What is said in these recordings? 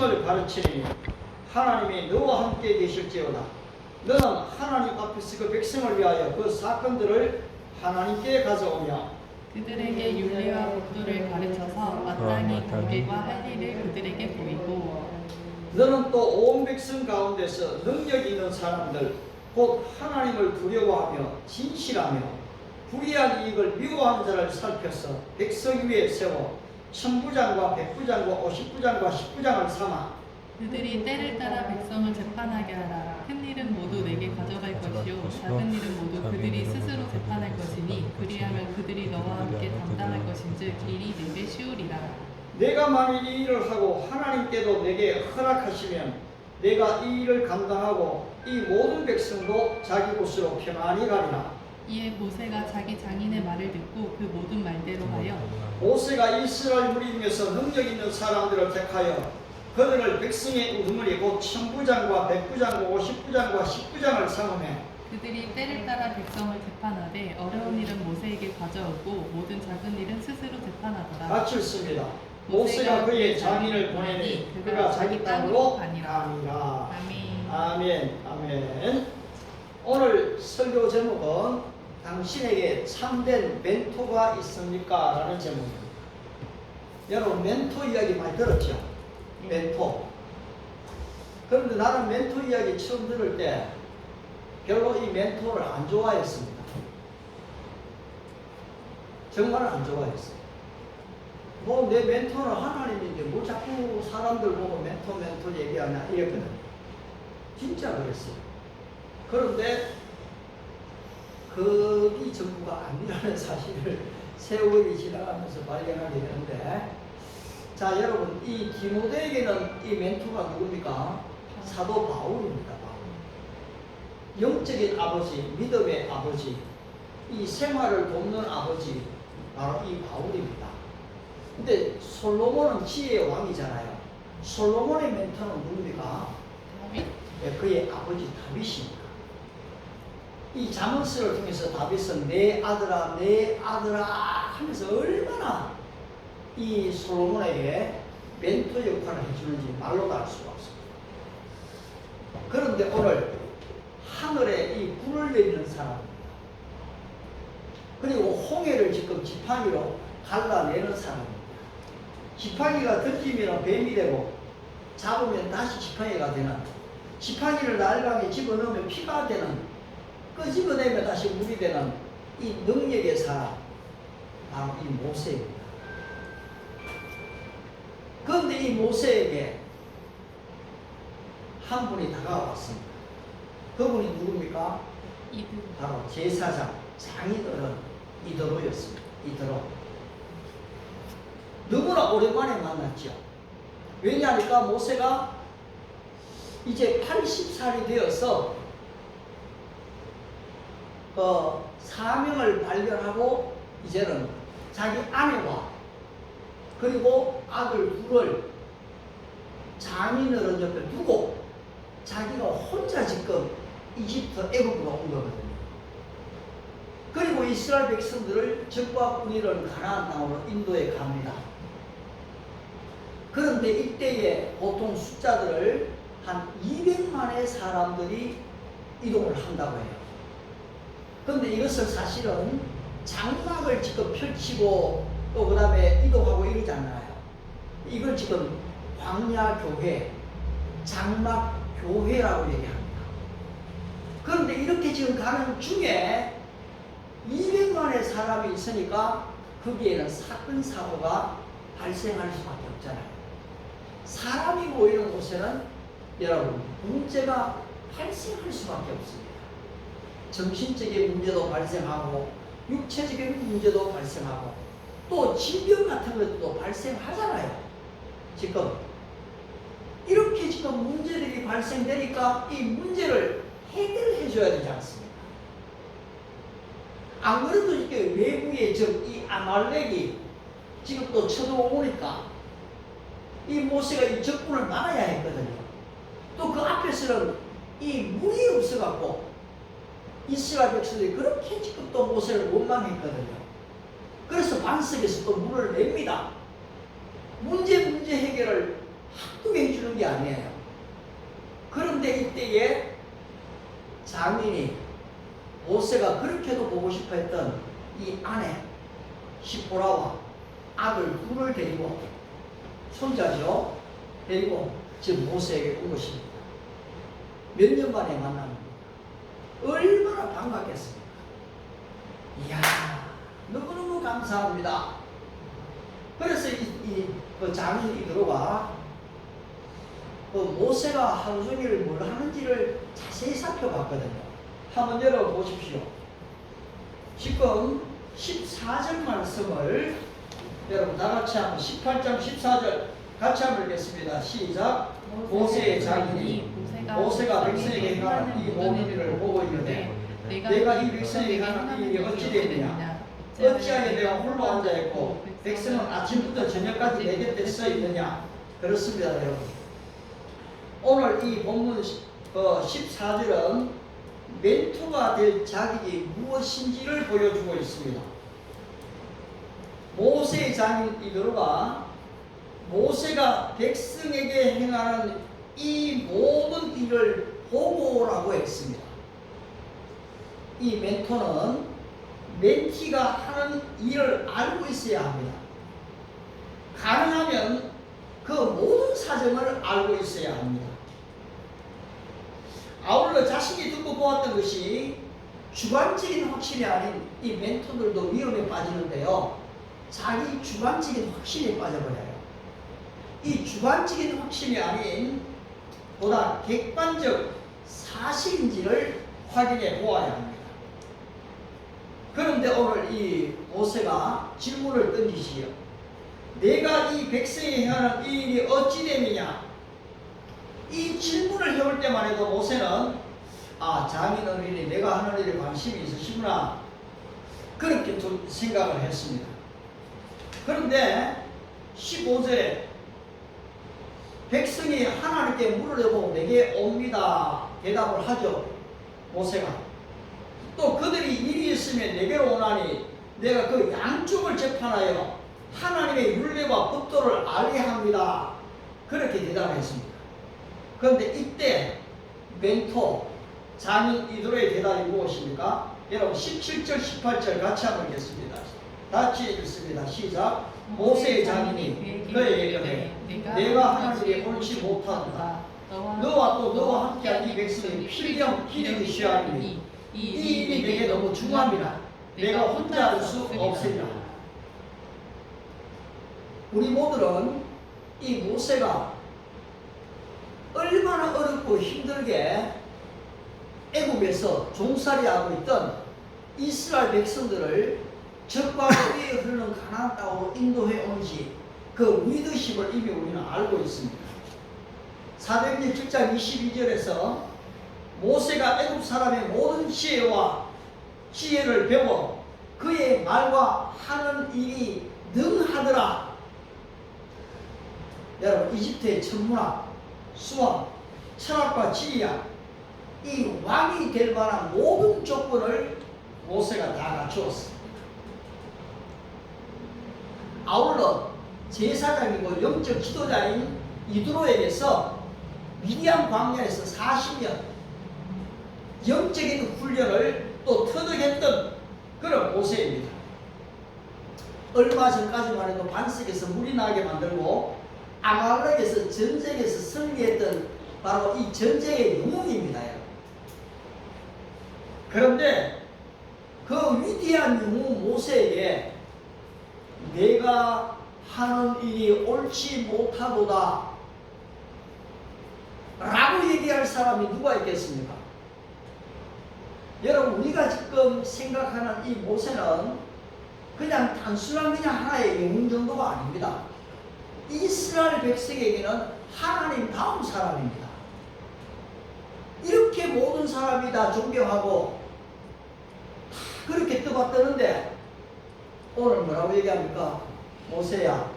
백성을 가르치니 하나님이 너와 함께 계실지어다. 너는 하나님 앞에서 그 백성을 위하여 그 사건들을 하나님께 가져오며 그들에게 윤리와 법도를 가르쳐서 마땅히 관계와 할 일을 그들에게 보이고 너는 또 온 백성 가운데서 능력 있는 사람들 곧 하나님을 두려워하며 진실하며 불의한 이익을 미워하는 자를 살펴서 백성 위에 세워 천부장과 백부장과 오십부장과 십부장을 삼아 그들이 때를 따라 백성을 재판하게 하라. 큰 일은 모두 내게 가져갈 것이요 작은 일은 모두 그들이 스스로 재판할 것이니 그리하면 그들이 너와 함께 담당할 것인즉 일이 내게 쉬우리라. 내가 만일 이 일을 하고 하나님께도 내게 허락하시면 내가 이 일을 감당하고 이 모든 백성도 자기 곳으로 평안히 가리라. 이에 모세가 자기 장인의 말을 듣고 그 모든 말대로 하여 모세가 이스라엘 무리 중에서 능력 있는 사람들을 택하여 그들을 백성의 우두머리 곧 천부장과 백부장과 오십부장과 십부장을 삼으며 그들이 때를 따라 백성을 재판하되 어려운 일은 모세에게 가져오고 모든 작은 일은 스스로 재판하더라. 같이 읽습니다. 모세가 그의 장인을 보내니 그가 자기 땅으로 가니라. 아멘. 아멘. 아멘. 오늘 설교 제목은 당신에게 참된 멘토가 있습니까? 라는 제목입니다. 여러분 멘토 이야기 많이 들었죠? 멘토. 그런데 나는 멘토 이야기 처음 들을 때 별로 이 멘토를 안 좋아했습니다. 정말 안 좋아했어요. 뭐 내 멘토는 하나님인데 뭐 자꾸 사람들 보고 멘토 얘기하냐 이랬거든요. 진짜 그랬어요. 그런데 그게 전부가 아니라는 사실을 세월이 지나가면서 발견하게 되는데, 자 여러분 이 디모데에게는 이 멘토가 누굽니까? 사도 바울입니다. 바울. 영적인 아버지, 믿음의 아버지, 이 생활을 돕는 아버지 바로 이 바울입니다. 근데 솔로몬은 지혜의 왕이잖아요. 솔로몬의 멘토는 누굽니까? 다윗? 네, 그의 아버지 다윗입니다. 이 잠언스를 통해서 다윗은 내 아들아 내 아들아 하면서 얼마나 이 솔로몬에게 멘토 역할을 해주는지 말로도 알 수가 없습니다. 그런데 오늘 하늘에 이 굴을 내리는 사람입니다. 그리고 홍해를 지금 지팡이로 갈라내는 사람입니다. 지팡이가 던지면 뱀이 되고 잡으면 다시 지팡이가 되는, 지팡이를 날강에 집어넣으면 피가 되는, 끄집어내면 다시 물이 되는 이 능력의 사람 바로 이 모세입니다. 그런데 이 모세에게 한 분이 다가왔습니다. 그분이 누굽니까? 이드. 바로 제사장 장인어른 이드로였습니다. 이드로. 너무나 오랜만에 만났죠. 왜냐하니까 모세가 이제 80살이 되어서 사명을 발견하고 이제는 자기 아내와 그리고 아들 둘을 장인어른 옆에 두고 자기가 혼자 지금 이집트 애굽으로 온 거거든요. 그리고 이스라엘 백성들을 적과 군이를 가나안 땅으로 인도해 갑니다. 그런데 이때에 보통 숫자들을 한 200만의 사람들이 이동을 한다고 해요. 그런데 이것을 사실은 장막을 지금 펼치고 또 그 다음에 이동하고 이러잖아요. 이걸 지금 광야교회, 장막교회라고 얘기합니다. 그런데 이렇게 지금 가는 중에 200만의 사람이 있으니까 거기에는 사건, 사고가 발생할 수밖에 없잖아요. 사람이 모이는 곳에는 여러분 문제가 발생할 수밖에 없습니다. 정신적인 문제도 발생하고 육체적인 문제도 발생하고 또 질병 같은 것도 발생하잖아요. 지금 이렇게 지금 문제들이 발생되니까 이 문제를 해결해 줘야 되지 않습니까? 안 그래도 이게 외부에 이 아말렉이 지금 또 쳐들어오니까 이 모세가 이 적군을 막아야 했거든요. 또 그 앞에서는 이 물이 없어갖고 이스라엘 백성들이 그렇게 지금 또 모세를 원망했거든요. 그래서 반석에서 또 물을 냅니다. 문제 해결을 한두 개 해주는 게 아니에요. 그런데 이때에 장인이 모세가 그렇게도 보고 싶어 했던 이 아내 시보라와 아들 둘을 데리고, 손자죠, 데리고 지금 모세에게 온 것입니다. 몇 년 만에 만납니다. 얼마나 반갑겠습니까? 이야, 너무너무 감사합니다. 그래서 그 장인이 들어가 그 모세가 하루 종일 뭘 하는지를 자세히 살펴봤거든요. 한번 열어보십시오. 지금 14절 말씀을 여러분 다 같이 한번 18장 14절 같이 한번 읽겠습니다. 시작. 모세의 장인이 모세가 백성에게 행한 이 모든 일을 보고 있는데 내가 이 백성에게 행한 이 일이 어찌 되느냐? 어찌하여 내가 홀로 앉아있고 백성은 아침부터 저녁까지 내 곁에 서 있느냐? 그렇습니다, 여러분. 오늘 이 본문 14절은 멘토가 될 자격이 무엇인지를 보여주고 있습니다. 모세의 장인 이드로가 모세가 백성에게 행하는 이 모든 일을 보고라고 했습니다. 이 멘토는 멘티가 하는 일을 알고 있어야 합니다. 가능하면 그 모든 사정을 알고 있어야 합니다. 아울러 자신이 듣고 보았던 것이 주관적인 확신이 아닌 이 멘토들도 위험에 빠지는데요. 자기 주관적인 확신에 빠져버려요. 이 주관적인 확신이 아닌 보다 객관적 사실인지를 확인해 보아야 합니다. 그런데 오늘 이 모세가 질문을 던지시오. 내가 이 백성에 행하는 이 일이 어찌 됨이냐? 이 질문을 해올 때만 해도 모세는 장인 어린이 내가 하는 일에 관심이 있으시구나, 그렇게 좀 생각을 했습니다. 그런데 15절에 백성이 하나님께 물으려고 내게 옵니다 대답을 하죠. 모세가 또 그들이 일이 있으면 내게로 오나니 내가 그 양쪽을 재판하여 하나님의 율례와 법도를 알게 합니다, 그렇게 대답했습니다. 그런데 이때 멘토 장인 이드로의 대답이 무엇입니까? 여러분 17절 18절 같이 한번 읽겠습니다. 같이 읽습니다. 시작. 모세의 장인이 그에게 이르되 내가 하나님께 옳지 못하도다. 너와 또 너와 함께한 이 백성이 필경 기력이 쉬하니 이 일이 내게 너무 중요합니다. 내가 혼자 할 수 없으리라. 우리 모두는 이 모세가 얼마나 어렵고 힘들게 애국에서 종살이하고 있던 이스라엘 백성들을 적과 위에 흐르는 가나안 땅으로 인도해 온지 그 리더십을 이미 우리는 알고 있습니다. 사도행전 7장 22절에서 모세가 애국 사람의 모든 지혜를 배워 그의 말과 하는 일이 능하더라. 여러분 이집트의 천문학, 수학, 철학과 지리학, 이 왕이 될 만한 모든 조건을 모세가 다 갖추었습니다. 아울러 제사장이고 영적 지도자인 이드로에게서 미디안 광야에서 40년 영적인 훈련을 또 터득했던 그런 모세입니다. 얼마 전까지만 해도 반석에서 물이 나게 만들고 아말렉에서 전쟁에서 승리했던 바로 이 전쟁의 영웅입니다. 그런데 그 위대한 영웅 모세에게 내가 하는 일이 옳지 못하도다 라고 얘기할 사람이 누가 있겠습니까? 여러분 우리가 지금 생각하는 이 모세는 그냥 단순한 하나의 영웅 정도가 아닙니다. 이스라엘 백성에게는 하나님 다음 사람입니다. 이렇게 모든 사람이 다 존경하고 다 그렇게 떠받드는데 오늘 뭐라고 얘기합니까? 모세야,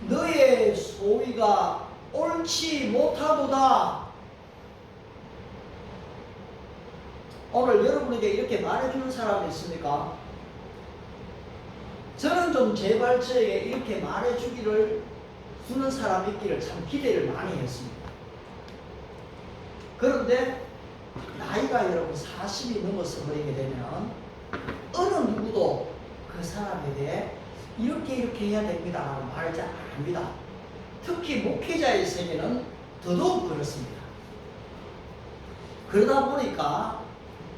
너의 소위가 옳지 못하도다. 오늘 여러분에게 이렇게 말해주는 사람이 있습니까? 저는 좀 제발 저에게 이렇게 말해주기를 두는 사람이 있기를 참 기대를 많이 했습니다. 그런데 나이가 여러분 40이 넘어서 버리게 되면 어느 누구도 그 사람에게 이렇게 해야 됩니다 라고 말을 잘 안 합니다. 특히 목회자의 세계는 더더욱 그렇습니다. 그러다 보니까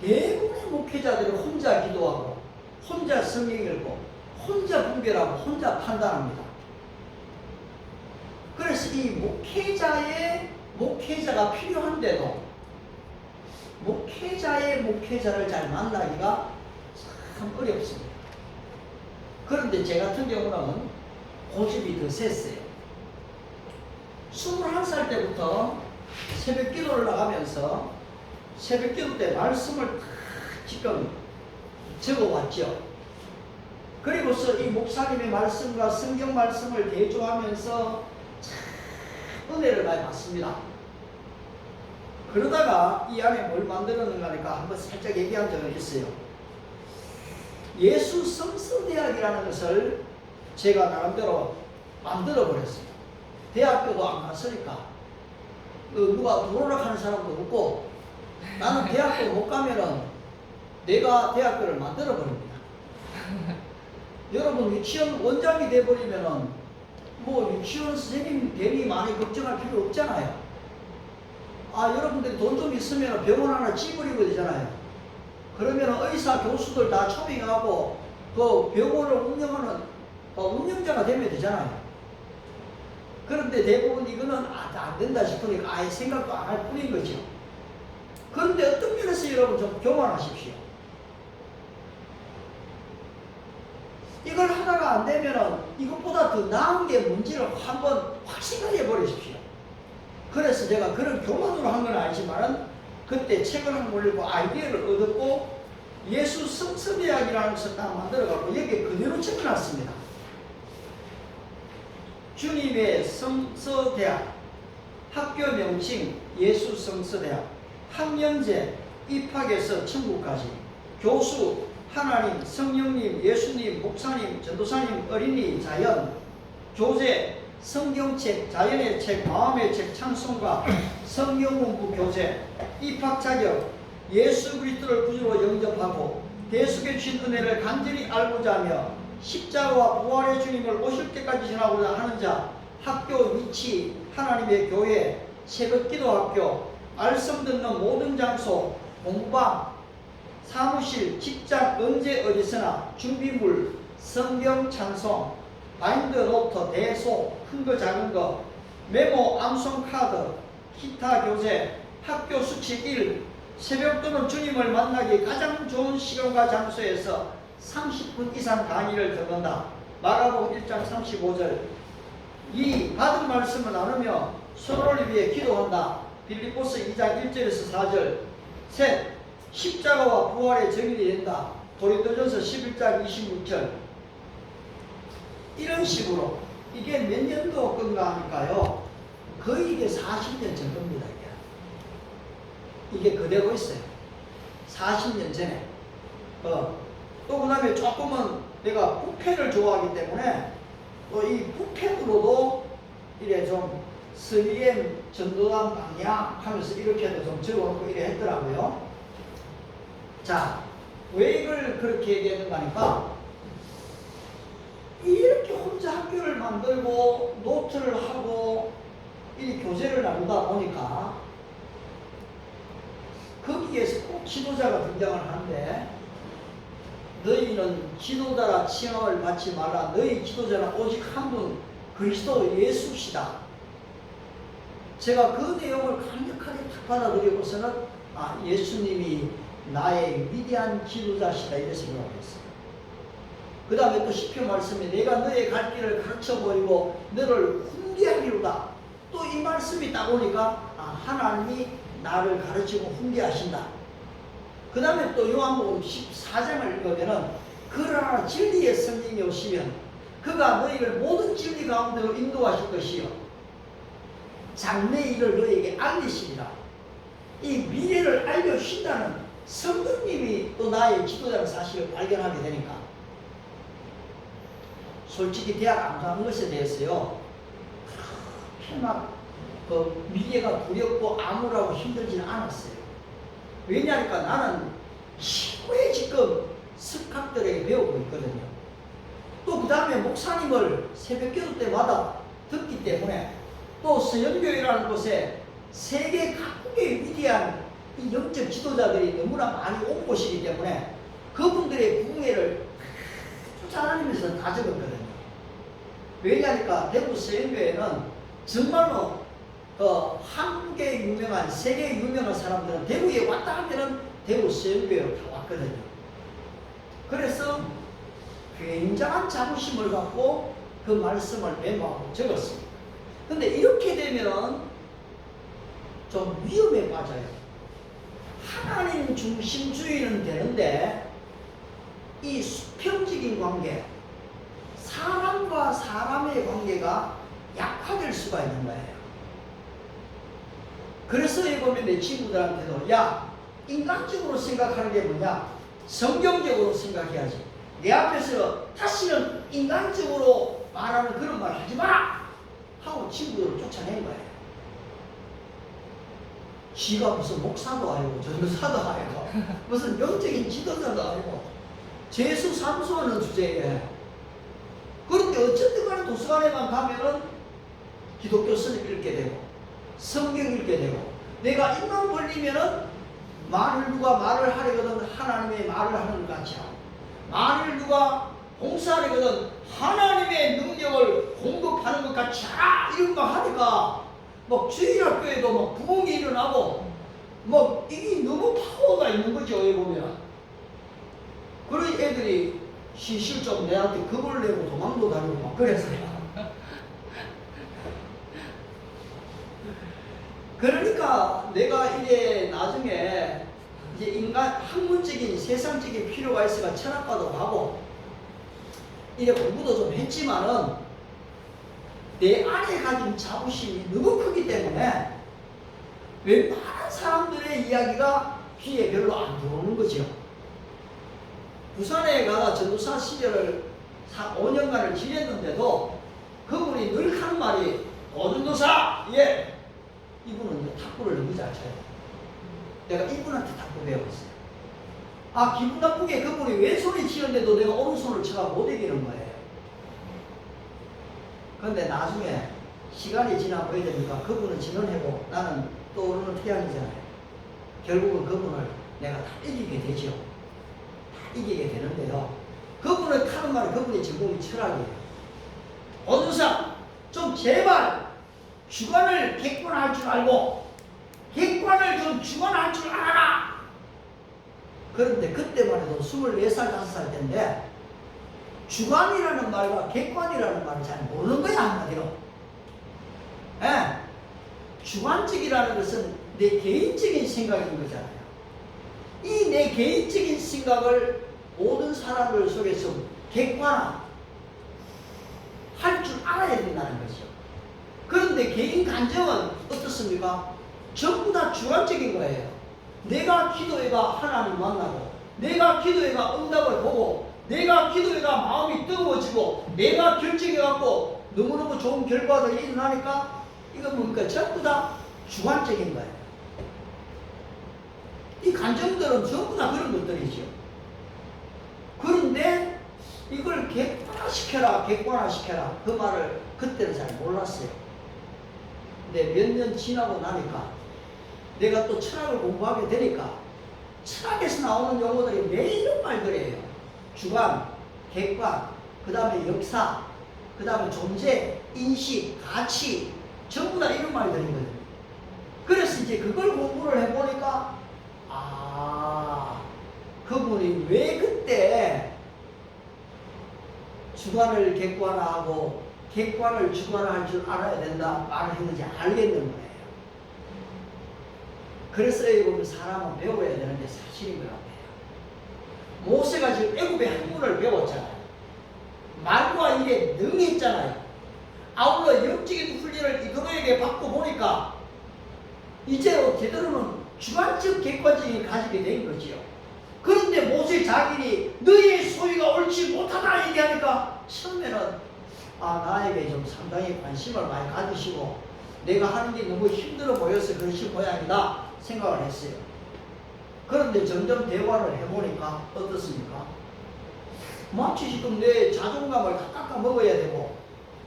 대부분의 목회자들은 혼자 기도하고 혼자 성경 읽고 혼자 분별하고 혼자 판단합니다. 그래서 이 목회자가 필요한데도 목회자의 목회자를 잘 만나기가 참 어렵습니다. 그런데 제 같은 경우는 고집이 더 셌어요. 21살 때부터 새벽 기도를 나가면서 새벽 기도 때 말씀을 다 지금 적어왔죠. 그리고서 이 목사님의 말씀과 성경 말씀을 대조하면서 참 은혜를 많이 받습니다. 그러다가 이 안에 뭘 만들었는가 하니까 한번 살짝 얘기한 적은 있어요. 예수 성서대학이라는 것을 제가 나름대로 만들어 버렸어요. 대학교도 안 갔으니까 누가 들어오라고 하는 사람도 없고 나는 대학교 못 가면은 내가 대학교를 만들어 버립니다. 여러분 유치원 원장이 돼버리면은 뭐 유치원 선생님 괜히 많이 걱정할 필요 없잖아요. 여러분들이 돈 좀 있으면 병원 하나 찌부리고 되잖아요. 그러면 의사 교수들 다 초빙하고 그 병원을 운영하는 운영자가 되면 되잖아요. 그런데 대부분 이거는 안 된다 싶으니까 아예 생각도 안 할 뿐인 거죠. 그런데 어떤 면에서 여러분 좀 교만하십시오. 이걸 하다가 안 되면은 이것보다 더 나은 게 뭔지를 한번 확 생각해 버리십시오. 그래서 제가 그런 교만으로 한 건 아니지만 그때 책을 한 권 읽고 아이디어를 얻었고 예수 성서대학이라는 것을 딱 만들어갖고 여기에 그대로 적어놨습니다. 주님의 성서대학, 학교 명칭 예수 성서대학, 학년제 입학에서 천국까지, 교수 하나님, 성령님, 예수님, 목사님, 전도사님, 어린이, 자연, 교재, 성경책, 자연의 책, 마음의 책, 찬송가, 성경공부 교재, 입학 자격, 예수 그리스도를 구주로 영접하고 대속에 주신 은혜를 간절히 알고자 하며 십자가와 부활의 주님을 오실 때까지 전하고자 하는 자, 학교 위치, 하나님의 교회, 새벽 기도학교, 말씀 듣는 모든 장소, 공방, 사무실, 직장, 언제 어디서나 준비물, 성경 찬송, 바인드 노트, 대소, 큰 거 작은 거, 메모, 암송 카드, 기타 교재, 학교 수칙 1, 새벽 또는 주님을 만나기 가장 좋은 시간과 장소에서 30분 이상 강의를 듣는다. 마가복음 1장 35절. 2. 받은 말씀을 나누며 서로를 위해 기도한다. 빌립보서 2장 1절에서 4절. 3. 십자가와 부활의 증인이 된다. 고린도전서 11장 26절. 이런 식으로 이게 몇 년도 건가 하니까요. 거의 이게 40년 전 겁니다. 이게 그대로 있어요. 40년 전에. 또 그 다음에 조금은 내가 붓펜을 좋아하기 때문에 또 이 붓펜으로도 이래 좀 3M 전도단 방향 하면서 이렇게도 좀 적어놓고 이래 했더라고요. 자, 왜 이걸 그렇게 얘기했는가 하니까 이렇게 혼자 학교를 만들고 노트를 하고 이 교재를 나누다 보니까 거기에서 꼭 지도자가 등장을 하는데 너희는 지도자라 칭함을 받지 말라. 너희 지도자는 오직 한 분 그리스도 예수시다. 제가 그 내용을 강력하게 탁 받아들이고서는 예수님이 나의 위대한 지도자시다 이렇게 생각을 했어요. 그 다음에 또 시편 말씀에 내가 너의 갈 길을 가르쳐버리고 너를 훈계하리로다. 또 이 말씀이 딱 오니까 하나님이 나를 가르치고 훈계하신다. 그 다음에 또 요한복음 14장을 읽으면은 그러나 진리의 성령이 오시면 그가 너희를 모든 진리 가운데로 인도하실 것이요 장래 일을 너희에게 알리시리라. 이 미래를 알려주신다는 성령님이 또 나의 지도자라는 사실을 발견하게 되니까 솔직히 대학 안 가는 것에 대해서요 그렇게 막 그 미래가 두렵고 암울하고 힘들지는 않았어요. 왜냐니까 나는 최고의 지금 석학들에게 배우고 있거든요. 또 그 다음에 목사님을 새벽 기도 때마다 듣기 때문에 또 서연교회라는 곳에 세계 각국의 위대한 이 영적 지도자들이 너무나 많이 온 곳이기 때문에 그분들의 부흥회를 쫓아다니면서 다 적었거든요. 왜냐니까 대구 서연교회는 정말로 한국에 유명한 세계에 유명한 사람들은 대구에 왔다 하면은 대구 서연교회로 다 왔거든요. 그래서 굉장한 자부심을 갖고 그 말씀을 메모하고 적었습니다. 근데 이렇게 되면 좀 위험에 빠져요. 하나님 중심주의는 되는데 이 수평적인 관계, 사람과 사람의 관계가 약화될 수가 있는 거예요. 그래서 여기 보면 내 친구들한테도 야, 인간적으로 생각하는 게 뭐냐? 성경적으로 생각해야지. 내 앞에서 다시는 인간적으로 말하는 그런 말 하지 마라! 하고 친구들을 쫓아낸 거예요. 지가 무슨 목사도 아니고 전도사도 아니고 무슨 영적인 지도자도 아니고 재수 삼수하는 주제에, 그런데 어쨌든 간에 도서관에만 가면은 기독교 서적 읽게 되고 성경 읽게 되고, 내가 입만 벌리면은 말을 누가 말을 하려거든 하나님의 말을 하는 것 같이 하고, 말을 누가 봉사하려거든 하나님의 능력을 공급하는 것 같이 하라 이런 거 하니까 막 주일학교에도 막 부흥이 일어나고 막 이게 너무 파워가 있는 거죠. 여기 보면 그런 애들이 실질적으로 내한테 겁을 내고 도망도 다니고 막 그랬어요. 그러니까 내가 이제 나중에 이제 인간 학문적인 세상적인 필요가 있어가 철학과도 가고 이제 공부도 좀 했지만은 내 안에 가진 자부심이 너무 크기 때문에 웬만한 사람들의 이야기가 귀에 별로 안 들어오는 거죠. 부산에 가서 전도사 시절을 5년간을 지냈는데도 그분이 늘 하는 말이 고전도사! 예! 이분은 탁구를 너무 잘 쳐요. 내가 이분한테 탁구 배웠어요. 아, 기분 나쁘게 그분이 왼손이 치는데도 내가 오른손을 쳐가 못 이기는 거예요. 그런데 나중에 시간이 지나고 해야 되니까 그분은 진원해고 나는 떠오르는 태양이잖아요. 결국은 그분을 내가 다 이기게 되죠. 다 이기게 되는데요. 그분을 타는 말이 그분이 전공이 철학이에요. 원수상 좀 제발 주관을 객관할 줄 알고 객관을 좀 주관할 줄 알아라. 그런데 그때만 해도 24살, 5살 때인데 주관이라는 말과 객관이라는 말을 잘 모르는 거야, 한마디로. 예. 주관적이라는 것은 내 개인적인 생각인 거잖아요. 이 내 개인적인 생각을 모든 사람들 속에서 객관화 할 줄 알아야 된다는 거죠. 그런데 개인 감정은 어떻습니까? 전부 다 주관적인 거예요. 내가 기도해가 하나님 만나고, 내가 기도해가 응답을 보고, 내가 기도해가 마음이 뜨거워지고, 내가 결정해갖고 너무너무 좋은 결과들이 일어나니까 이건 뭡니까? 전부 다 주관적인 거예요. 이 감정들은 전부 다 그런 것들이죠. 그런데 이걸 객관화시켜라, 객관화시켜라 그 말을 그때는 잘 몰랐어요. 근데 몇 년 지나고 나니까 내가 또 철학을 공부하게 되니까 철학에서 나오는 용어들이 매일 이런 말들이에요. 주관, 객관, 그 다음에 역사, 그 다음에 존재, 인식, 가치 전부 다 이런 말들이거든요. 그래서 이제 그걸 공부를 해보니까 그분이 왜 그때 주관을 객관화하고 객관을 주관화할 줄 알아야 된다 말을 했는지 알겠는 거예요. 그래서 여기 보면 사람은 배워야 되는 게 사실인 것 같아요. 모세가 지금 애굽의 학문을 배웠잖아요. 말과 일에 능했잖아요. 아울러 영적인 훈련을 이들에게 받고 보니까 이제 제대로는 주관적 객관적인 가지게 된 거지요. 그런데 모세 자기이 너의 소유가 옳지 못하다 얘기하니까 처음에는 나에게 좀 상당히 관심을 많이 가지시고 내가 하는 게 너무 힘들어 보여서 그러신 모양이다 생각을 했어요. 그런데 점점 대화를 해보니까 어떻습니까? 마치 지금 내 자존감을 다 깎아 먹어야 되고,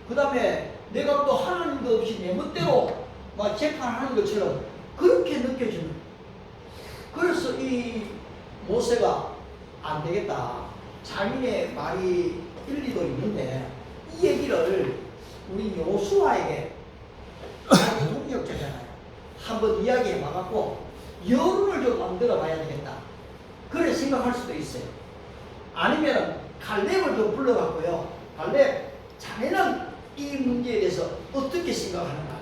그 다음에 내가 또 하나님도 없이 내 멋대로 막 재판하는 것처럼 그렇게 느껴지는. 그래서 이 모세가 안 되겠다. 자기의 말이 일리도 있는데 이 얘기를 우리 여호수아에게, 동력자잖아요, 한번 이야기해 봐갖고 여론을 좀 만들어 봐야 되겠다. 그래 생각할 수도 있어요. 아니면 갈렙을 좀 불러갖고요, 갈렙, 자네는 이 문제에 대해서 어떻게 생각하는가?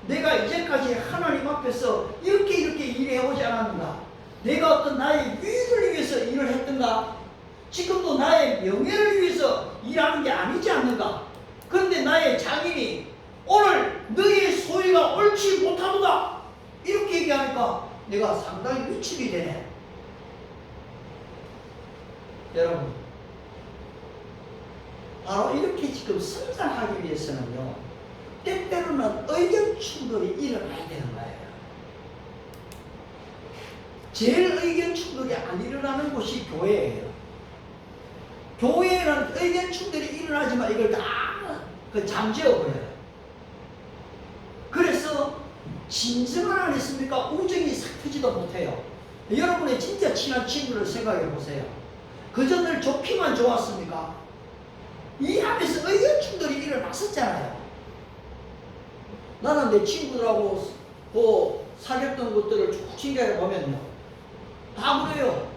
내가 이제까지 하나님 앞에서 이렇게 일해오지 않았는가? 내가 어떤 나의 유익을 위해서 일을 했던가? 지금도 나의 명예를 위해서 일하는 게 아니지 않는가? 그런데 나의 장인이 오늘 너의 소유가 옳지 못하도다 이렇게 얘기하니까 내가 상당히 위축이 되네. 여러분, 바로 이렇게 지금 성장하기 위해서는요, 때때로는 의견 충돌이 일어나야 되는 거예요. 제일 의견 충돌이 안 일어나는 곳이 교회예요. 교회는 의견 충돌이 일어나지만 이걸 다 잠재워버려요. 그래서 진정을 안 했습니까? 우정이 싹 트지도 못해요. 여러분의 진짜 친한 친구를 생각해 보세요. 그저 늘 좋기만 좋았습니까? 이 안에서 의견 충돌이 일어났었잖아요. 나는 내 친구들하고 사귀었던 것들을 쭉 챙겨해 보면요, 다 그래요.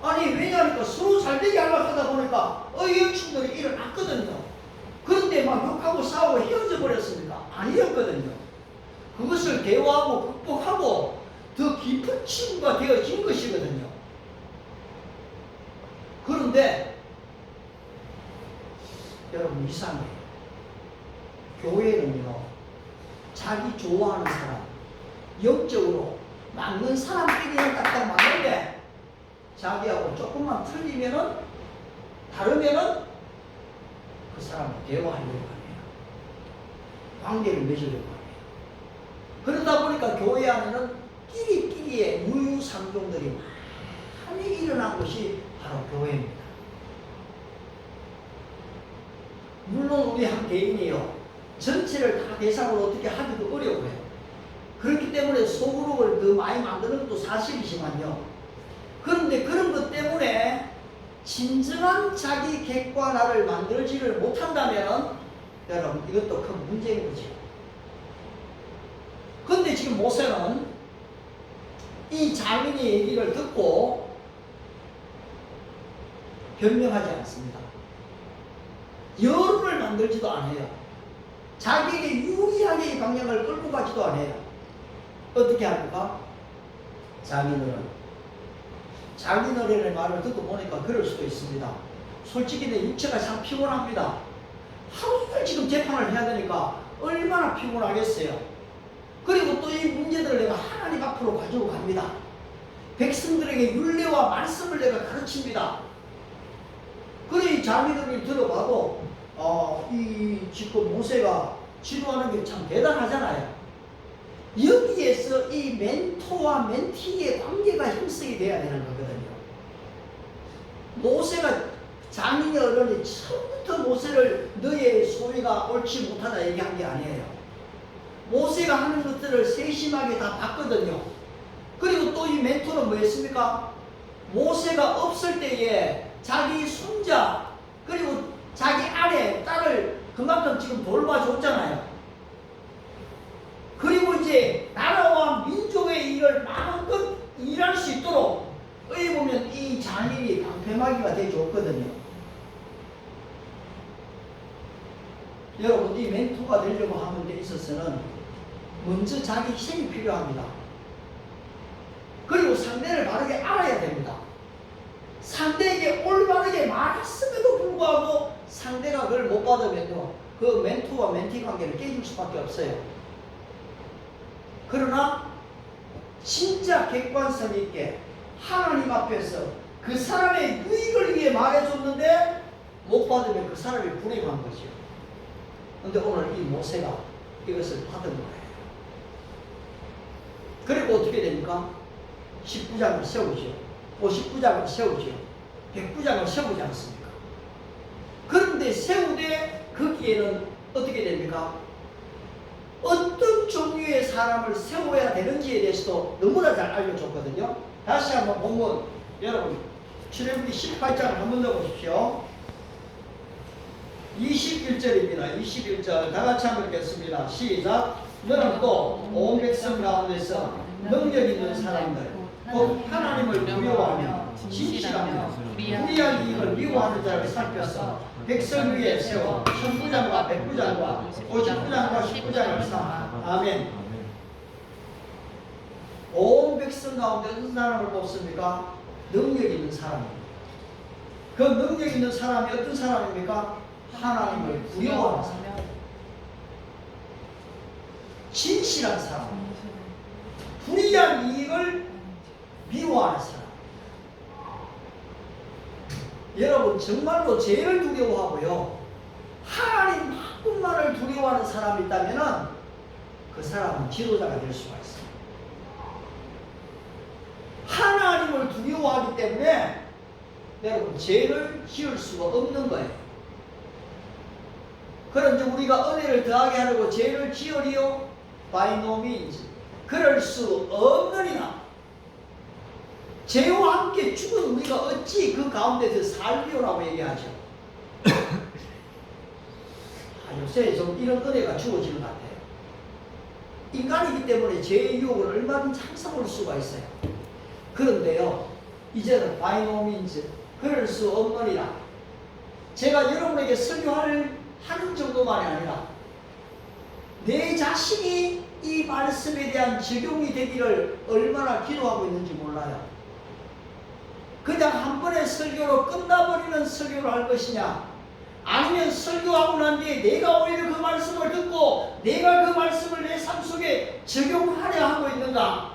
아니 왜냐하니까 서로 잘되게 하려고 하다 보니까 의견 충돌이 일어났거든요. 그런데 막 욕하고 싸우고 헤어져 버렸습니까? 아니었거든요. 그것을 대화하고 극복하고 더 깊은 친구가 되어진 것이거든요. 그런데 여러분, 이상해요. 교회는요, 자기 좋아하는 사람, 영적으로 맞는 사람끼리는 딱딱 맞는데 자기하고 조금만 틀리면은, 다르면은 그 사람을 대화하려고 하네요. 관계를 맺으려고 하네요. 그러다 보니까 교회 안에는 끼리끼리의 유유상종들이 많이 일어난 것이 바로 교회입니다. 물론 우리 한 개인이요, 전체를 다 대상으로 어떻게 하기도 어려워요. 그렇기 때문에 소그룹을 더 많이 만드는 것도 사실이지만요, 그런데 그런 것 때문에 진정한 자기 객관화를 만들지를 못한다면 여러분, 이것도 큰 문제인 거죠. 그런데 지금 모세는 이 장인의 얘기를 듣고 변명하지 않습니다. 여론을 만들지도 않아요. 자기에게 유리하게 이 방향을 끌고 가지도 않아요. 어떻게 합니까? 장인어른의 말을 듣고 보니까 그럴 수도 있습니다. 솔직히 내 육체가 참 피곤합니다. 하루 종일 지금 재판을 해야 되니까 얼마나 피곤하겠어요. 그리고 또 이 문제들을 내가 하나님 앞으로 가지고 갑니다. 백성들에게 율례와 말씀을 내가 가르칩니다. 그래, 이 장인어른이 들어봐도 이 지금 모세가 지도하는 게 참 대단하잖아요. 여기에서 이 멘토와 멘티의 관계가 형성이 돼야 되는 거거든요. 모세가, 장인의 어른이 처음부터 모세를 너의 소위가 옳지 못하다 얘기한 게 아니에요. 모세가 하는 것들을 세심하게 다 봤거든요. 그리고 또 이 멘토는 뭐였습니까? 모세가 없을 때에 자기 손자, 그리고 자기 아내, 딸을 그만큼 지금 돌봐줬잖아요. 그리고 이제 나라와 민족의 일을 마음껏 일할 수 있도록 어찌 보면 이 장인이 방패막이가 되어줬거든요. 여러분, 이 멘토가 되려고 하는 데 있어서는 먼저 자기 희생이 필요합니다. 그리고 상대를 바르게 알아야 됩니다. 상대에게 올바르게 말했음에도 불구하고 상대가 그걸 못 받으면요, 그 멘토와 멘티 관계를 깨질 수밖에 없어요. 그러나 진짜 객관성 있게 하나님 앞에서 그 사람의 유익을 위해 말해줬는데 못 받으면 그 사람이 불행한 거죠. 그런데 오늘 이 모세가 이것을 받은 거예요. 그리고 어떻게 됩니까? 10부장을 세우죠. 50부장을 세우죠. 100부장을 세우지 않습니까? 그런데 세우되 거기에는 어떻게 됩니까? 어떤 종류의 사람을 세워야 되는지에 대해서도 너무나 잘 알려줬거든요. 다시 한번 본문 여러분 출애굽기 18장을 한번 더 보십시오. 21절입니다. 21절 다 같이 한번 읽겠습니다. 시작. 너는 또 온 백성 가운데서 능력 있는 사람들 곧 하나님을 두려워하며 진실하며 불의한 이익을 미워하는 자를 살펴서 백성 위에 세워 천부장과 백부장과 50부장과 10부장을 삼아. 아멘. 온 백성 가운데 어떤 사람을 뽑습니까? 능력 있는 사람입니다. 그 능력 있는 사람이 어떤 사람입니까? 하나님을 두려워하는 사람, 진실한 사람, 불의한 이익을 미워하는 사람. 여러분 정말로 죄를 두려워하고요 하나님 한분만을 두려워하는 사람이 있다면 그 사람은 지도자가 될 수가 있어요. 하나님을 두려워하기 때문에 여러분 죄를 지을 수가 없는 거예요. 그런데 우리가 은혜를 더하게 하려고 죄를 지으리요? by no means. 그럴 수 없느니라. 죄와 함께 죽은 우리가 어찌 그 가운데서 살리오라고 얘기하죠. 요새 좀 이런 은혜가 주어지는 것 같아요. 인간이기 때문에 죄의 유혹을 얼마든지 항상 올 수가 있어요. 그런데요, 이제는 by no means. 그럴 수 없느니라. 제가 여러분에게 설교하는 정도만이 아니라 내 자신이 이 말씀에 대한 적용이 되기를 얼마나 기도하고 있는지 몰라요. 그냥 한 번의 설교로 끝나버리는 설교를 할 것이냐, 아니면 설교하고 난 뒤에 내가 오히려 그 말씀을 듣고 내가 그 말씀을 내 삶 속에 적용하려 하고 있는가?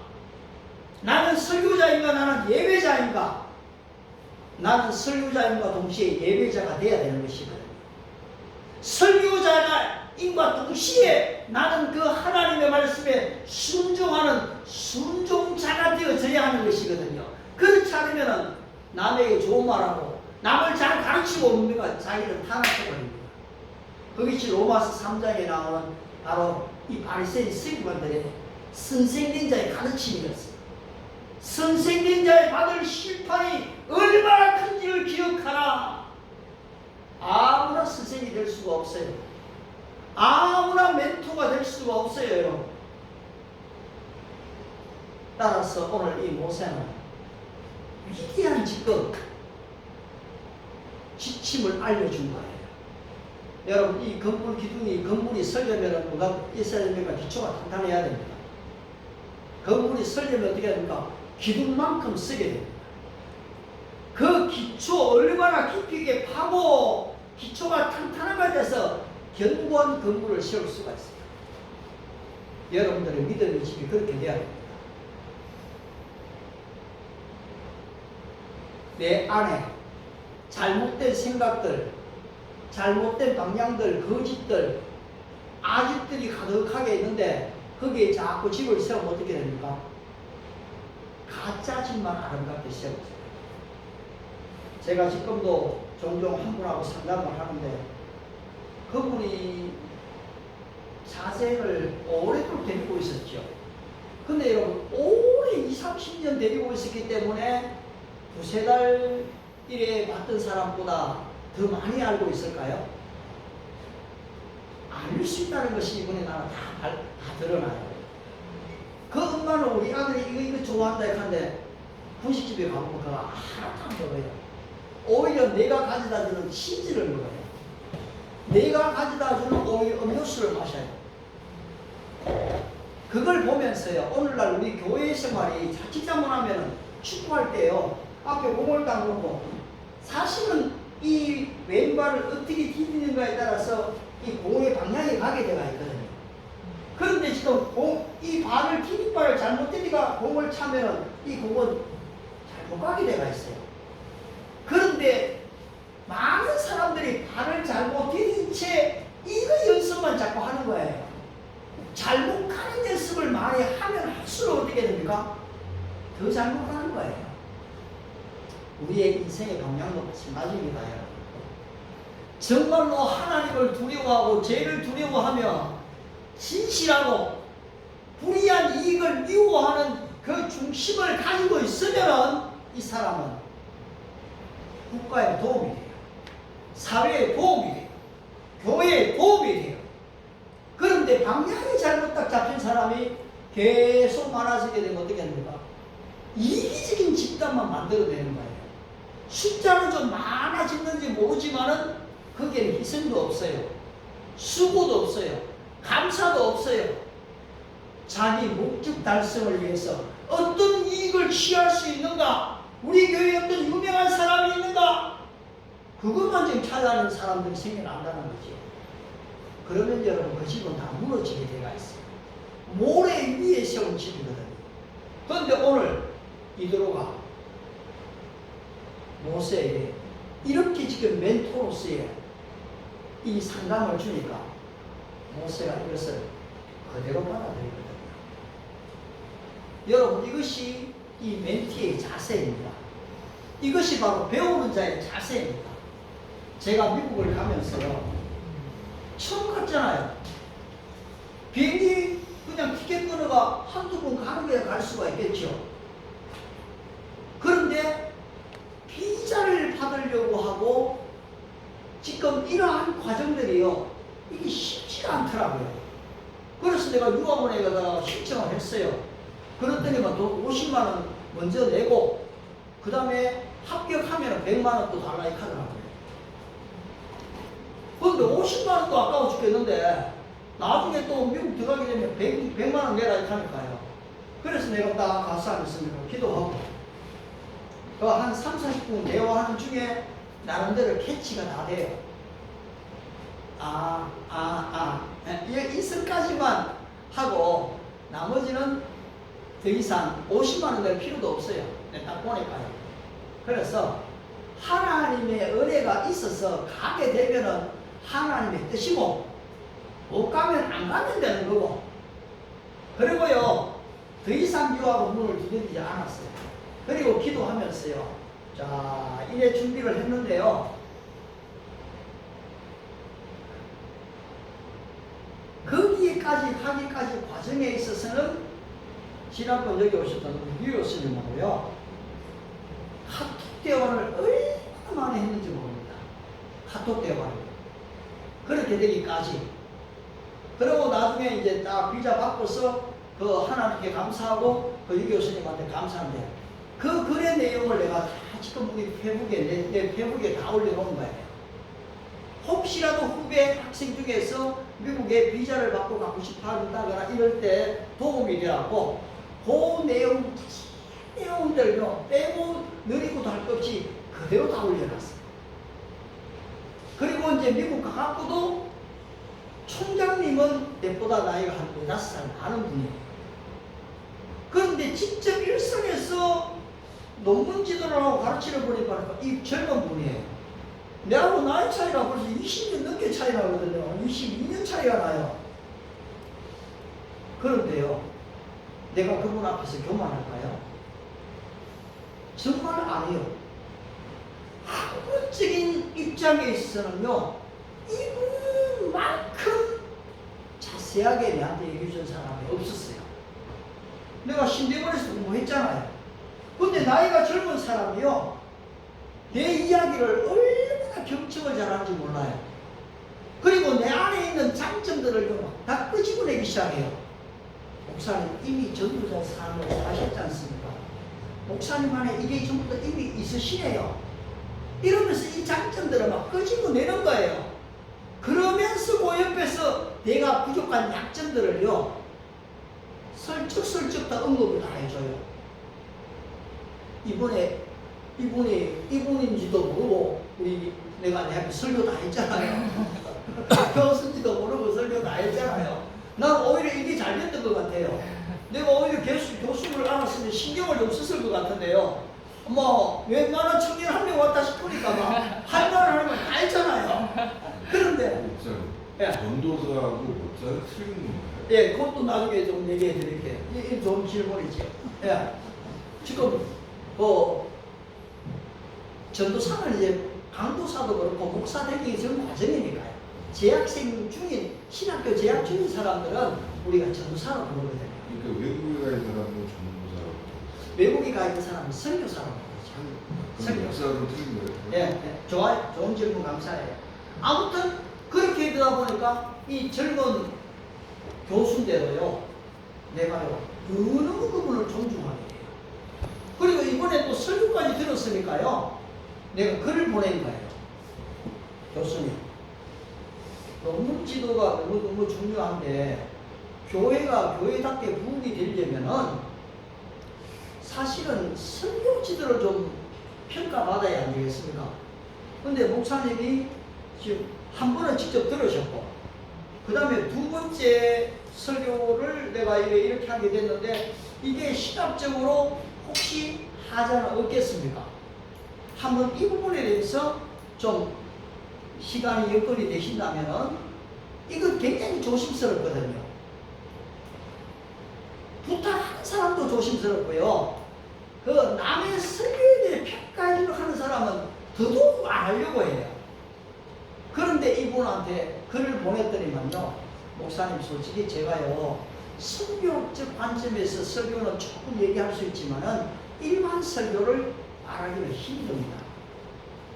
나는 설교자인가 나는 예배자인가? 나는 설교자인과 동시에 예배자가 되어야 되는 것이거든요. 설교자인과 동시에 나는 그 하나님의 말씀에 순종하는 순종자가 되어져야 하는 것이거든요. 그렇지 않으면 남에게 좋은 말하고 남을 잘 가르치고 없는가 자기는 타락해버립니다. 그것이 로마서 3장에 나오는 바로 이 바리새인 서기관들의 선생된 자의 가르침이었어요. 선생된 자의 받을 심판이 얼마나 큰지를 기억하라. 아무나 선생이 될 수가 없어요. 아무나 멘토가 될 수가 없어요, 여러분. 따라서 오늘 이 모세는 위대한 지침을 알려준 거예요. 여러분, 이 건물이 서려면 뭐가 있어야 됩니까? 기초가 탄탄해야 됩니다. 건물이 서려면 어떻게 해야 됩니까? 기둥만큼 쓰게 됩니다. 그 기초 얼마나 깊이 있게 파고 기초가 탄탄하게 돼서 견고한 건물을 세울 수가 있어요. 여러분들의 믿음의 집이 그렇게 돼야 됩니다. 내 안에 잘못된 생각들, 잘못된 방향들, 거짓들, 아집들이 가득하게 있는데 거기에 자꾸 집을 세우면 어떻게 됩니까? 가짜 집만 아름답게 세우세요. 제가 지금도 종종 한 분하고 상담을 하는데 그분이 자세를 오랫동안 데리고 있었죠. 근데 여러분 오래 20-30년 데리고 있었기 때문에 두세 달 일에 봤던 사람보다 더 많이 알고 있을까요? 알 수 있다는 것이 이번에 나는 다 드러나요. 그 엄마는 우리 아들이 이거 좋아한다 했는데 분식집에 가보면 그거 하나도 안 먹어요. 오히려 내가 가져다 주는 치즈를 먹어요. 내가 가져다 주는 오히려 음료수를 마셔요. 그걸 보면서요, 오늘날 우리 교회 생활이 자칫 잘못하면 축구할 때요, 앞에 공을 딱 놓고 사실은 이 왼발을 어떻게 디디는가에 따라서 이 공의 방향이 가게 되어 있거든요. 그런데 지금 이 발을 디딤발을 잘못 디디가 공을 차면은 이 공은 잘못 가게 되어 있어요. 그런데 많은 사람들이 발을 잘못 디딘 채 이거 연습만 자꾸 하는 거예요. 잘못 가는 연습을 많이 하면 할수록 어떻게 됩니까? 더 잘못하는 거예요. 우리의 인생의 방향도 마찬가지입니다. 여러분. 정말로 하나님을 두려워하고 죄를 두려워하며 진실하고 불의한 이익을 미워하는 그 중심을 가지고 있으면 이 사람은 국가에 도움이 돼요. 사회에 도움이 돼요. 교회에 도움이 돼요. 그런데 방향이 잘못 딱 잡힌 사람이 계속 많아지게 되면 어떻게 됩니까? 이기적인 집단만 만들어내는 거예요. 숫자는 좀 많아지는지 모르지만은 거기에는 희생도 없어요. 수고도 없어요. 감사도 없어요. 자기 목적 달성을 위해서 어떤 이익을 취할 수 있는가? 우리 교회에 어떤 유명한 사람이 있는가? 그것만 지금 찾아내는 사람들이 생겨난다는 거죠. 그러면 여러분 그 집은 다 무너지게 되어 있어요. 모래 위에 세운 집이거든요. 그런데 오늘 이드로가 모세에게 이렇게 지금 멘토로서의 이 상담을 주니까 모세가 이것을 그대로 받아들이거든요. 여러분 이것이 이 멘티의 자세입니다. 이것이 바로 배우는 자의 자세입니다. 제가 미국을 가면서요. 처음 갔잖아요. 비행기 그냥 티켓 끊어가 한두 번 가는 게 갈 수가 있겠죠. 그런데 비자를 받으려고 하고 지금 이러한 과정들이요. 이게 쉽지가 않더라고요. 그래서 내가 유학원에 가다가 신청을 했어요. 그랬더니만 돈 50만 원 먼저 내고 그 다음에 합격하면 100만 원 또 달라 이렇게 하더라고요. 그런데 50만 원도 아까워 죽겠는데 나중에 또 미국 들어가게 되면 100만 원 내라 이렇게 하니까요. 그래서 내가 딱 가서 앉았습니다. 기도하고 그 한 3, 40분 대화하는 중에 나름대로 캐치가 다 돼요. 이슬까지만 하고 나머지는 더 이상 50만 원 낼 필요도 없어요. 딱 보니까요. 그래서 하나님의 은혜가 있어서 가게 되면은 하나님의 뜻이고 못 가면 안 가면 되는 거고 그리고요 더 이상 유학은 문을 두드리지 않았어요. 그리고 기도하면서요. 자, 이래 준비를 했는데요. 거기까지 가기까지 과정에 있어서는 지난번 여기 오셨던 우리 유 교수님하고요. 카톡 대화를 얼마나 많이 했는지 모릅니다. 카톡 대화를. 그렇게 되기까지. 그리고 나중에 이제 딱 비자 받고서 그 하나님께 감사하고 그 유 교수님한테 감사한데 그 글의 내용을 내가 다 지금 우리 페북에 내 페북에 다 올려놓은 거예요. 혹시라도 후배 학생 중에서 미국에 비자를 받고 가고 싶어 한다거나 이럴 때 도움이 되라고 그 내용들요 빼고 느리고도 할 것 없이 그대로 다 올려놨어요. 그리고 이제 미국 가갖고도 총장님은 내보다 나이가 한 4-5살 많은 분이에요. 그런데 직접 일선에서 논문 지도를 하고 가르치는 보니까 이 젊은 분이에요. 내하고 나이 차이가 벌써 20년 넘게 차이 나거든요. 22년 차이가 나요. 그런데요, 내가 그분 앞에서 교만할까요? 정말 아니요. 학문적인 입장에 있어서는요, 이분만큼 자세하게 내한테 얘기해 준 사람이 없었어요. 내가 신대원에서 공부했잖아요. 근데 나이가 젊은 사람이요, 내 이야기를 얼마나 경청을 잘하는지 몰라요. 그리고 내 안에 있는 장점들을 다 끄집어내기 시작해요. 목사님 이미 전도자 삶을 사셨지 않습니까? 목사님 안에 이게 전부 다 이미 있으시네요. 이러면서 이 장점들을 막 끄집어내는 거예요. 그러면서 그 옆에서 내가 부족한 약점들을요 슬쩍슬쩍 다 언급을 다 해줘요. 이분인지도 모르고 내가 내 앞에 설교 다 했잖아요. 교수인지도 모르고 설교 다 했잖아요. 난 오히려 이게 잘 됐던 것 같아요. 내가 오히려 교수를 알았으면 신경을 좀 썼을 것 같은데요. 뭐 웬만한 청년 한 명 왔다 싶으니까 막 할 말을 하면 다 했잖아요. 그런데 전도사하고 목사는 틀린 거예요. 예, 그것도 나중에 좀 얘기해 드릴게요. 이 좋은 질문이죠. 예. 지금, 전도사는 이제 강도사도 그렇고 목사 되기 전 과정이니까요. 재학생 중인, 신학교 재학 중인 사람들은 우리가 전도사라고 부르거든요. 그러니까 외국에 가 있는 사람은 전도사라고. 외국에 가 있는 사람은 선교사라고 부르죠. 그럼 목사로 틀린 거예요? 예, 예, 좋아요. 좋은 질문 감사해요. 아무튼 그렇게 되다 보니까 이 젊은 교수인데도요, 내가요 어느 부분을 존중하게 해요. 그리고 이번에 또 설교까지 들었으니까요, 내가 글을 보낸 거예요. 교수님, 논문 지도가 너무 중요한데 교회가 교회답게 부흥이 되려면은 사실은 설교 지도를 좀 평가받아야 안 되겠습니까? 근데 목사님이 지금 한 번은 직접 들으셨고, 그 다음에 두 번째 설교를 내가 이렇게 하게 됐는데, 이게 시각적으로 혹시 하자는 없겠습니까? 한번 이 부분에 대해서 좀 시간이 여건이 되신다면은, 이거 굉장히 조심스럽거든요. 부탁하는 사람도 조심스럽고요. 그 남의 설교에 대해 평가를 하는 사람은 더더욱 안 하려고 해요. 그런데 이분한테 글을 보냈더니만요, 목사님 솔직히 제가요 설교적 관점에서 설교는 조금 얘기할 수 있지만은 일반 설교를 말하기는 힘듭니다.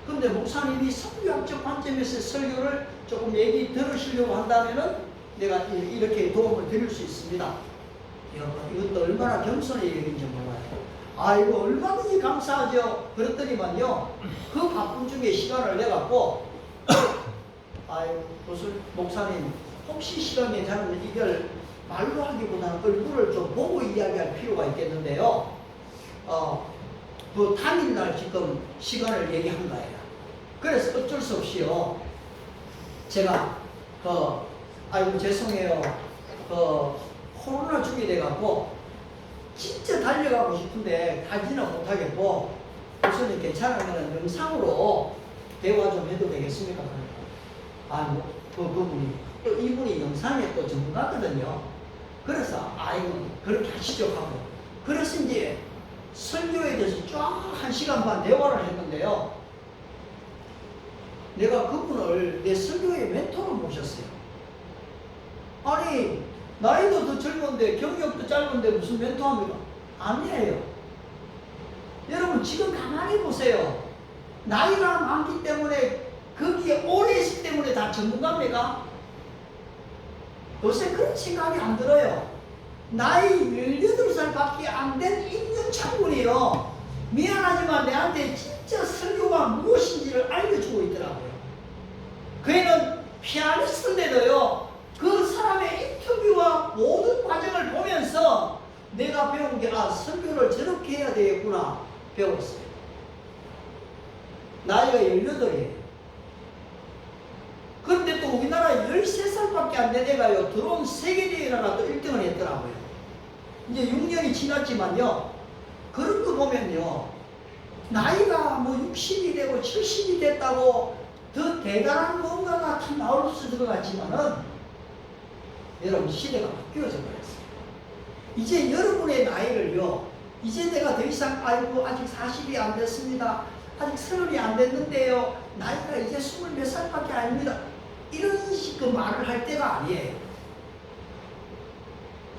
근데 목사님이 설교학적 관점에서 설교를 조금 얘기 들으시려고 한다면은 내가 이렇게 도움을 드릴 수 있습니다. 여러분, 이것도 얼마나 겸손의 얘기인지 몰라요. 아이고, 얼마든지 감사하죠. 그랬더니만요, 그 바쁜 중에 시간을 내갖고, 아이고, 목사님, 혹시 시간 괜찮으면 이걸 말로 하기보다는 얼굴을 좀 보고 이야기할 필요가 있겠는데요. 그 당일날 지금 시간을 얘기한 거예요. 그래서 어쩔 수 없이요, 제가, 아이고, 죄송해요. 코로나 중이 돼갖고, 진짜 달려가고 싶은데 가지는 못하겠고, 교수님 괜찮으면 영상으로 대화 좀 해도 되겠습니까? 그분이 또 이분이 영상에 또 전문가거든요. 그래서 아이고 그렇게 하시죠 하고, 그래서 이제 설교에 대해서 쫙 1시간 반 대화를 했는데요, 내가 그분을 내 설교의 멘토로 모셨어요. 아니, 나이도 더 젊은데 경력도 짧은데 무슨 멘토합니까? 아니에요. 여러분, 지금 가만히 보세요. 나이가 많기 때문에, 거기에 오래 있기 때문에 다 전문가입니까? 요새 그런 생각이 안 들어요. 나이 18살밖에 안 된 임윤창군이요, 미안하지만 내한테 진짜 설교가 무엇인지를 알려주고 있더라고요. 그 애는 피아니스트인데도요, 그 사람의 인터뷰와 모든 과정을 보면서 내가 배운 게, 설교를 저렇게 해야 되겠구나 배웠어요. 나이가 18이에요. 그런데 또 우리나라 13살밖에 안 된 애가요, 드론 세계대회라도 1등을 했더라고요. 이제 6년이 지났지만요, 그런 거 보면요, 나이가 뭐 60이 되고 70이 됐다고 더 대단한 뭔가가 참 나올 수 있을 것 같지만은, 여러분, 시대가 바뀌어져 버렸어요. 이제 여러분의 나이를요, 이제 내가 더 이상 아이고 아직 40이 안 됐습니다, 아직 30이 안 됐는데요, 나이가 이제 20몇 살밖에 아닙니다, 이런 식의 말을 할 때가 아니에요.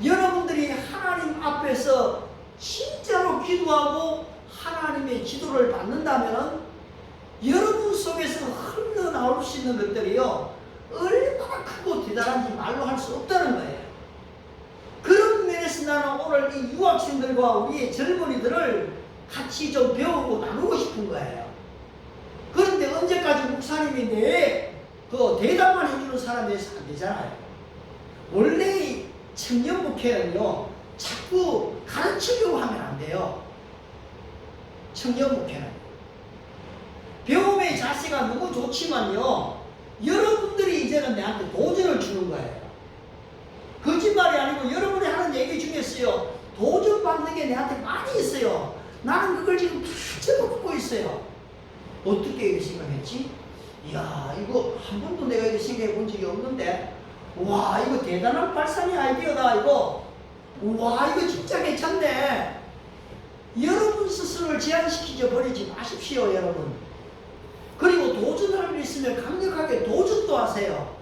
여러분들이 하나님 앞에서 진짜로 기도하고 하나님의 지도를 받는다면 여러분 속에서 흘러나올 수 있는 것들이요, 얼마나 크고 대단한지 말로 할 수 없다는 거예요. 그런 면에서 나는 오늘 이 유학생들과 우리의 젊은이들을 같이 좀 배우고 나누고 싶은 거예요. 그런데 언제까지 목사님이 그 대답만 해주는 사람이 돼서 안 되잖아요. 원래 청년 목회는요, 자꾸 가르치려고 하면 안 돼요. 청년 목회는 배움의 자세가 너무 좋지만요, 여러분들이 이제는 내한테 도전을 주는 거예요. 거짓말이 아니고 여러분이 하는 얘기 중에서요, 도전받는 게 내한테 많이 있어요. 나는 그걸 지금 다 적어놓고 있어요. 어떻게 이렇게 생각했지? 이야, 이거 한 번도 내가 이렇게 생각해 본 적이 없는데, 와, 이거 대단한 발상의 아이디어다, 이거. 와, 이거 진짜 괜찮네. 여러분 스스로를 제한시키져 버리지 마십시오, 여러분. 그리고 도전할 일 있으면 강력하게 도전도 하세요.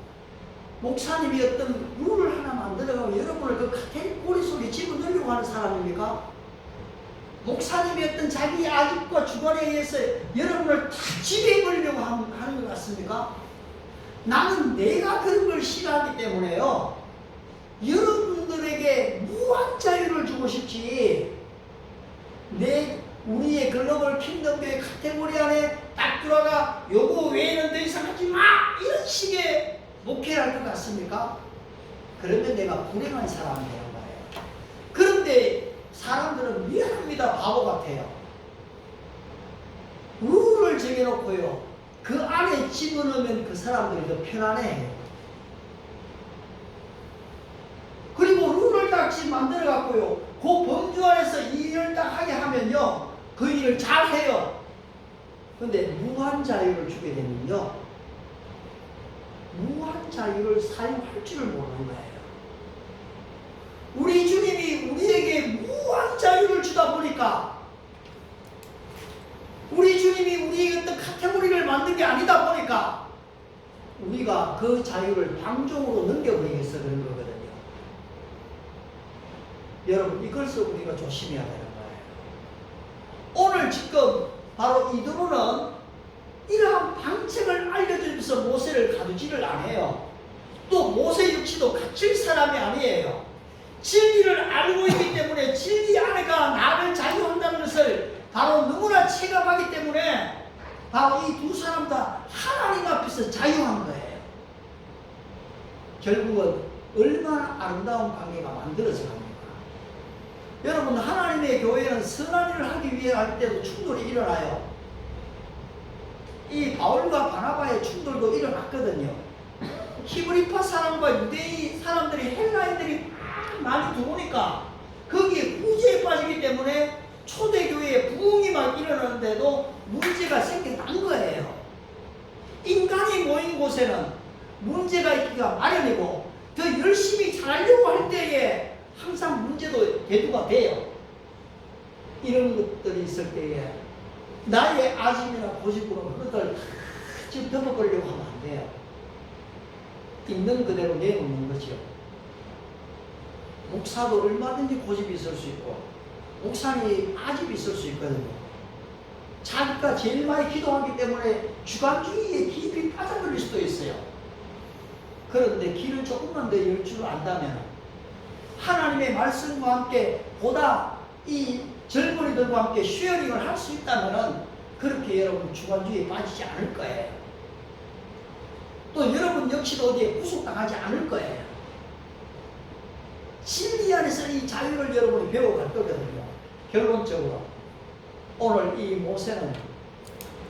목사님이 어떤 룰을 하나 만들어가고 여러분을 그 카테고리 속에 집어넣으려고 하는 사람입니까? 목사님이 어떤 자기 아집과 주관에 의해서 여러분을 다 지배해버리려고 하는 것 같습니까? 나는 내가 그런 걸 싫어하기 때문에요. 여러분들에게 무한 자유를 주고 싶지. 우리의 글로벌 킹덤교회 카테고리 안에 딱 들어가 요거 외에는 더 이상 하지 마! 이런 식의 목회를 할 것 같습니까? 그러면 내가 불행한 사람이 되는 거예요. 그런데 사람들은 미안합니다. 바보 같아요. 룰을 정해놓고요. 그 안에 집어넣으면 그 사람들이 더 편안해요. 그리고 룰을 딱 만들어갖고요. 그 범주 안에서 이 일을 딱 하게 하면요. 그 일을 잘 해요. 근데 무한 자유를 주게 되면요. 무한 자유를 사용할 줄을 모르는 거예요. 우리 주님이 우리에게 무한 자유를 주다 보니까 우리 주님이 우리에게 어떤 카테고리를 만든 게 아니다 보니까 우리가 그 자유를 방종으로 넘겨버리겠어 그런 거거든요. 여러분 이것을 우리가 조심해야 되는 거예요. 오늘 지금 바로 이드로는 이러한 방책을 알려주면서 모세를 가두지를 않아요. 또 모세 역시도 갇힐 사람이 아니에요. 진리를 알고 있기 때문에 진리 안에가 나를 자유한다는 것을 바로 너무나 체감하기 때문에 바로 이 두 사람 다 하나님 앞에서 자유한 거예요. 결국은 얼마나 아름다운 관계가 만들어져 갑니까? 여러분 하나님의 교회는 선한 일을 하기 위해 할 때도 충돌이 일어나요. 이 바울과 바나바의 충돌도 일어났거든요. 히브리파 사람과 유대인 사람들이 헬라인들이 많이 들어오니까 거기에 구제에 빠지기 때문에 초대교회에 부흥이 막 일어나는데도 문제가 생겨난 거예요. 인간이 모인 곳에는 문제가 있기가 마련이고 더 열심히 잘하려고 할 때에 항상 문제도 대두가 돼요. 이런 것들이 있을 때에 나의 아짐이나 고집으로 그것을 지금 덮어버리려고 하면 안 돼요. 있는 그대로 내놓는 거죠. 목사도 얼마든지 고집이 있을 수 있고 목사님 아집이 있을 수 있거든요. 자기가 제일 많이 기도하기 때문에 주관주의에 깊이 빠져버릴 수도 있어요. 그런데 길을 조금만 더 열 줄 안다면 하나님의 말씀과 함께 보다 이 젊은이들과 함께 쉐어링을 할 수 있다면 그렇게 여러분 주관주의에 빠지지 않을 거예요. 또 여러분 역시도 어디에 구속당하지 않을 거예요. 진리 안에서 이 자유를 여러분이 배워갈 거거든요. 결론적으로 오늘 이 모세는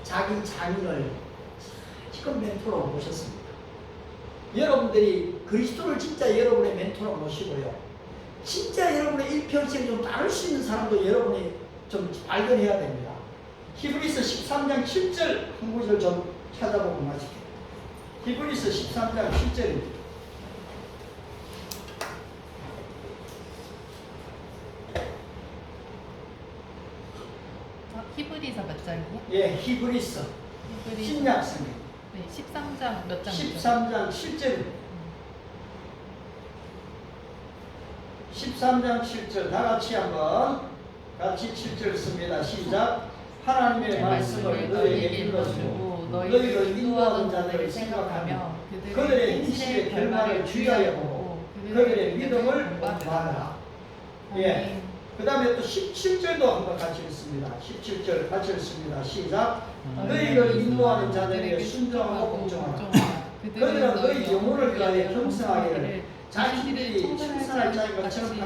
자기 자민을 지금 멘토로 모셨습니다. 여러분들이 그리스도를 진짜 여러분의 멘토로 모시고요. 진짜 여러분의 일평생 좀 따를 수 있는 사람도 여러분이 좀 발견해야 됩니다. 히브리서 13장 7절 한 구절 좀 찾아보고 마칠게요. 히브리서 13장 7절입니다. 히브리서 몇 장이요? 예, 히브리서 신약성경 네, 13장 몇 장? 13장 7절입니다. 13장 7절 다 같이 한번 같이 7절 씁니다. 시작. 하나님의 말씀을 너희에게 일러주고 너희를 인도하는 자들을 생각하며 그들의 인식의 결말을 주의하여 보고 그들의 믿음을 공부하라. 예. 그 다음에 또 17절도 한번 같이 읽습니다. 17절 같이 읽습니다. 시작. 너희를 인도하는 자들에게 순종하고 복종하라. 그들은 너희 영혼을 위하여 경성하기를 자신들이 청산할 자인 것처럼